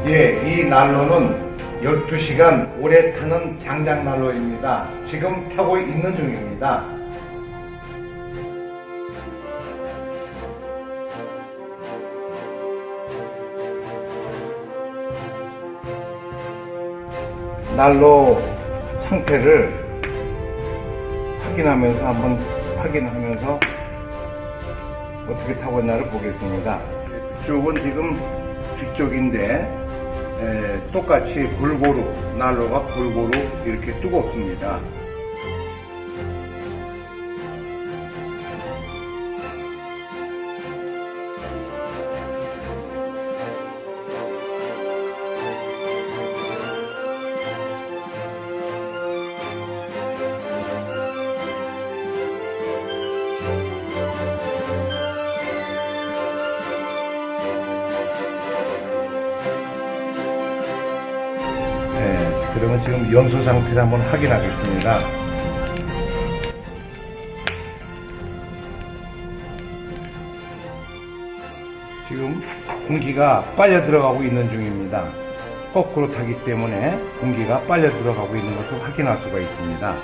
예, 이 난로는 12시간 오래 타는 장작 난로입니다. 지금 타고 있는 중입니다. 난로 상태를 확인하면서 어떻게 타고 있나를 보겠습니다. 이쪽은 지금 뒤쪽인데 똑같이 골고루 난로가 골고루 이렇게 뜨겁습니다. 그러면 지금 연소 상태를 한번 확인하겠습니다. 지금 공기가 빨려 들어가고 있는 중입니다. 거꾸로 타기 때문에 공기가 빨려 들어가고 있는 것을 확인할 수가 있습니다.